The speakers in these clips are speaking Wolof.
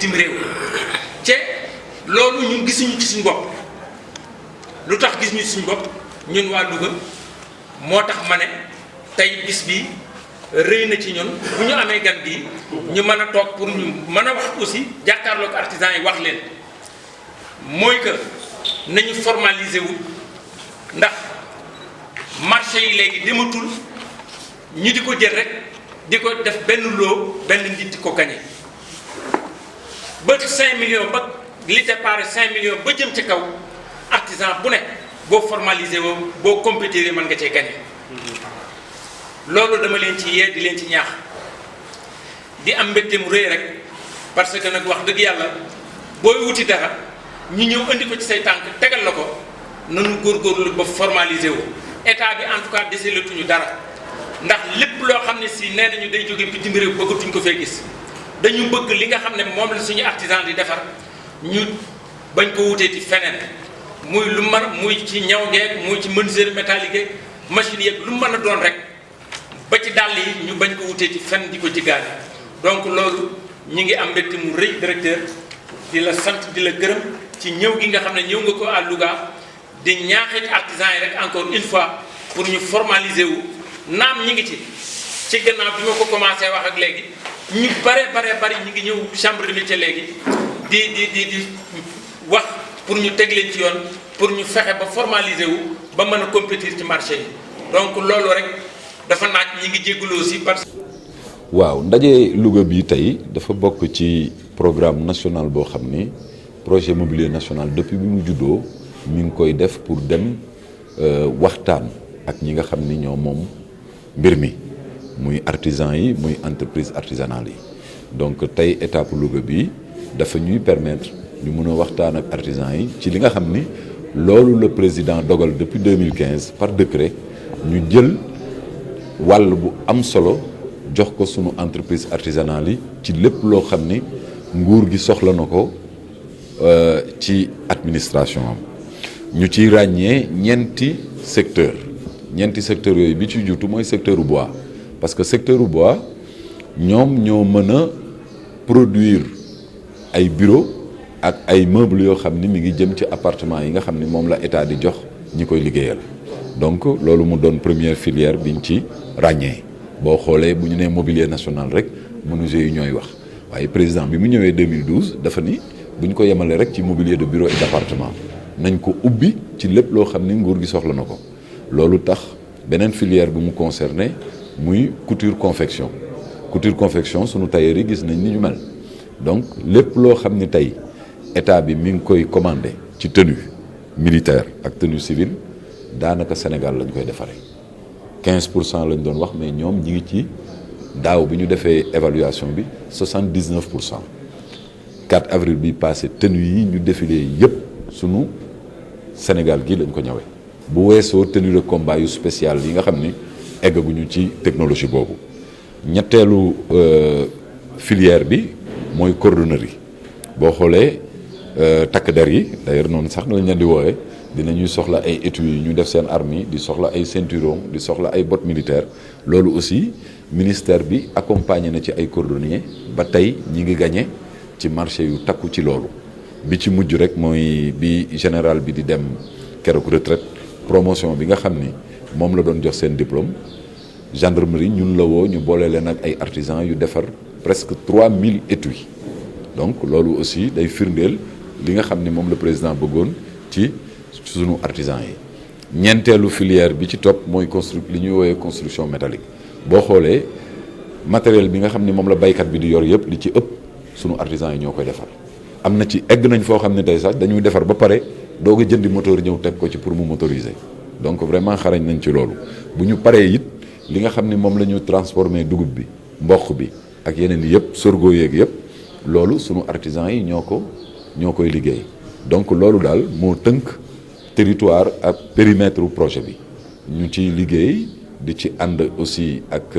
bitim réew te loolu ñun gisuñu ci suñu bopp. lu tax gis ñu suñu bopp ñun waa Louga moo tax ma ne tey bis bi rëy na ci ñun bu ñu amee gan gi ñu mën a toog pour ñu mën a wax aussi jàkkaarloog artisans yi wax leen mooy que nañu formaliser wu ndax marché yi léegi dematul ñu di ko jël rek di ko def benn loo benn nit di ko gañe ba 5 millions ba li départ 5 millions ba jëm ci kaw artisan bu ne boo formalisé woo boo compétir mën nga cee gagné loolu dama leen ci yee di leen ci ñaax di am mbégte mu rëy rek parce que nag wax dëgg yàlla booy wuti dara ñu ñëw indi ko ci say tànk tegal la ko nanu góorgóorlu ba formalisé wu état bi en tout cas deselatuñu dara ndax lépp loo xam ne si nee nañu day jóge bitim réew bëggatuñ ko fee gis dañu bëgg li nga xam ne moom la suñu artisan di defar ñu bañ ko wuteeti feneen muy lu mën muy ci ñaw geeg muy ci menuiserie métallique machine yeeg lu mën a doon rek ba ci dàll yi ñu bañ ko wutee ci fenn di ko jiggaane donc loolu ñi ngi am mbégte mu rëy directeur di la sant di la gërëm ci ñëw gi nga xam ne ñëw nga ko à Louga di ñaaxee artisans yi rek encore une fois pour ñu formaliser wu naam ñi ngi ci gannaaw bi ma ko commencé wax ak léegi ñu bare ñi ngi ñëw chambre de métier léegi di wax pour ñu teg leen ci yoon pour ñu fexe ba formaliser wu ba mën a compétir ci marché yi donc loolu rek dafa naaj ñi ngi jégalu aussi parce que. waaw ndaje Louga bi tey dafa bokk ci programme national boo xam ni projet mobilier national depuis bi mu juddoo mi ngi koy def pour dem waxtaan ak ñi nga xam ni ñoo moom mbir mi muy artisan yi muy entreprise artisanale yi donc tey étape Louga bi dafa ñuy permettre ñu mën a waxtaan ak artisans yi ci li nga xam ni loolu le président dogal depuis 2015 par décret ñu jël wàll bu am solo jox ko sunu entreprise artisanale yi ci lépp loo xam ni nguur gi soxla na ko ci administration am ñu ciy ràññee ñeenti secteur yooyu bi ci juutu mooy secteur u bois parce que secteur u bois ñoom ñoo mën a produire ay bureau ak ay meubles yoo xam ni mi ngi jëm ci appartement yi nga xam ni moom la état di jox ñi koy liggéeyal donc loolu mu doon première filière biñ ci ràññee boo xoolee bu ñu nee mobilier national rek menuisier yi ñooy wax waaye président bi mu ñëwee 2012 dafa ni bu ñu ko yemalee rek ci mobilier de bureau et d'appartement nañ ko ubbi ci lépp loo xam ni nguur gi soxla na ko loolu tax beneen filière bu mu concerné muy couture confection sunu tailleur yi gis nañ ni ñu mel donc lépp loo xam ni tey état bi mi ngi koy commandé ci tenue militaire ak tenue civile daanaka Sénégal lañ koy defaree 15% lañ doon wax mais ñoom ñi ngi ci daaw bi ñu defee évaluation bi 79%. 4 avril bi passé tenue yi ñu défilé yëpp sunu Sénégal gii lañ ko ñawee bu weesoo tenue de combat yu spécial yi nga xam ni eggaguñu ci technologie boobu ñetteelu filière bi mooy cordonnerie boo xoolee takk der yi d'ailleurs noonu sax lañ leen di woowee dinañuy soxla ay étui yi ñu def seen arme di soxla ay ceinturon di soxla ay bottes militaires loolu aussi ministère bi accompagné na ci ay cordonniers ba tey ñi ngi gagné ci marché yu takku ci loolu bi ci mujj rek mooy bi général bi di dem keroog retraite promotion bi nga xam ni moom la doon jox seen diplôme gendarmerie ñun la woo ñu boole leen ak ay artisans yu defar presque 3000 étuis donc loolu aussi day firndeel li nga xam ni moom la président bëggoon ci sunu artisans yi ñeenteelu filière bi ci topp mooy li ñuy woowee construction métallique boo xoolee matériel bi nga xam ni moom la baykat bi di yor yëpp li ci ëpp sunu artisans yi ñoo koy defar am na ci egg nañ foo xam ne tey sax dañuy defar ba pare doog a jëndi moteur ñëw teg ko ci pour mu motoriser donc vraiment xarañ nañ ci loolu bu ñu paree it li nga xam ni moom la ñu transformé dugub bi mboq bi ak yeneen yi yëpp sorgho yeeg yëpp loolu sunu artisans yi ñoo koy liggéey donc loolu daal moo tënk territoire ak périmètre projet bi ñu ci liggéey di ci ànd aussi ak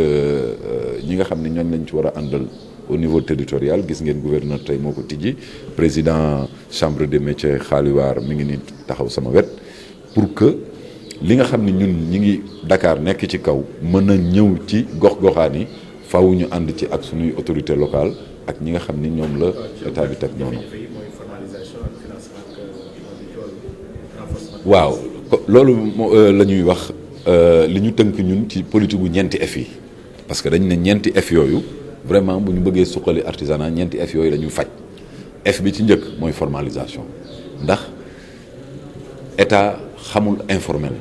ñi nga xam ne ñooñ lañ ci war a àndal au niveau territorial gis ngeen gouverneur tey moo ko tijji président chambre des métiers xaaliwaar mi ngi ni taxaw sama wet pour que li nga xam ne ñun ñi ngi Dakar nekk ci kaw mën a ñëw ci gox-goxaan yi faw ñu ànd ci ak suñuy autorité locale ak ñi nga xam ni ñoom la état bi teg noonu. waaw loolu la ñuy wax li ñu tënk ñun ci politique gu ñeenti F yi parce que dañ ne ñeenti F yooyu vraiment bu ñu bëggee suqali artisanat ñeenti F yooyu la ñuy faj F bi ci njëkk mooy formalisation ndax état xamul informel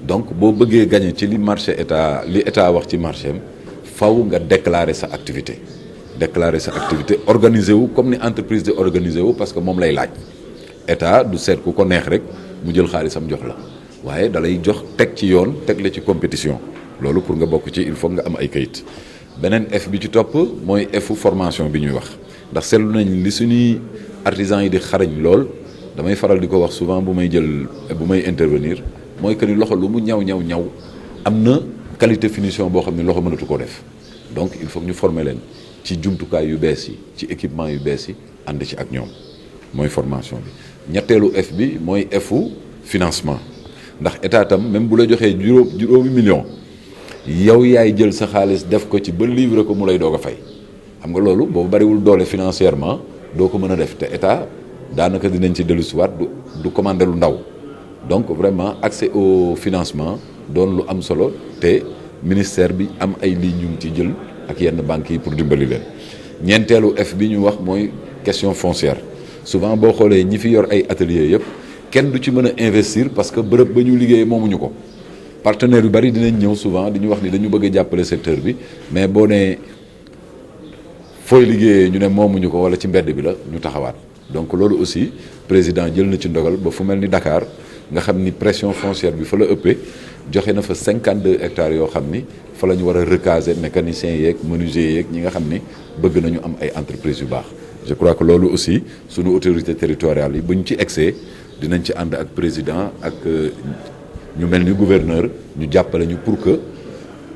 donc boo bëggee gagné ci li marché état li état wax ci marché am faw nga déclarer sa activité organiser wu comme ni entreprise de organiser wu parce que moom lay laaj état du seet ku ko neex rek mu jël xaalisam jox la waaye dalay jox teg ci yoon teg la ci compétition loolu pour nga bokk ci il faut nga am ay kayit beneen F bi ci topp mooy F formation bi ñuy wax ndax seetlu nañ li suñuy artisans yi di xarañ lool damay faral di ko wax souvent bu may intervenir mooy que ni loxo lu mu ñaw am na qualité finition boo xam ne loxo mënatu ko def donc il faut que ñu former leen ci jumtukaay yu bees yi ci équipement yu bees yi ànd ci ak ñoom mooy formation bi ñetteelu F bi mooy F-u financement ndax état tam même bu la joxee juróomi million yow yaay jël sa xaalis def ko ci ba livrer ko mu lay doog a fay xam nga loolu boobu bariwul doole financièrement doo ko mën a def te état daanaka dinañ ci dellusiwaat du commander lu ndaw donc vraiment accès au financement doon lu am solo te ministère bi am ay lignes yu ci jël ak yenn banques yi pour dimbali leen ñeenteelu F bi ñu wax mooy question foncière souvent boo xoolee ñi fi yor ay ateliers yëpp kenn du ci mën a investir parce que bërëb ba ñu liggéeyee moomuñu ko partenaires yu bari dinañ ñëw souvent di ñu wax ni dañu bëgg a jàppale secteur bi mais boo nee fooy liggéeyee ñu ne moomuñu ko wala ci mbedd bi la ñu taxawaat donc loolu aussi président jël na ci ndogal ba fu mel ni Dakar nga xam ni pression foncière bi fa la ëppee joxe na fa 52 hectares yoo xam ni fa la ñu war a recaser mécaniciens yeeg menuisiers yeeg ñi nga xam ni bëgg nañu am ay entreprises yu baax. je crois que loolu aussi sunu autorité territoriale yi bu ñu ci egsee dinañ ci ànd ak président ak ñu mel ni gouverneur ñu jàppale ñu pour que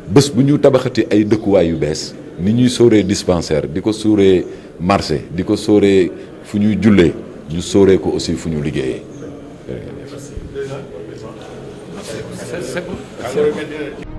bés bu ñu tabaxati ay dëkkuwaay yu bees ni ñuy sóoree dispensaire di ko sóoree marché di ko sóoree fu ñuy jullee ñu sóoree ko aussi fu ñu liggéeyee. C'est bon.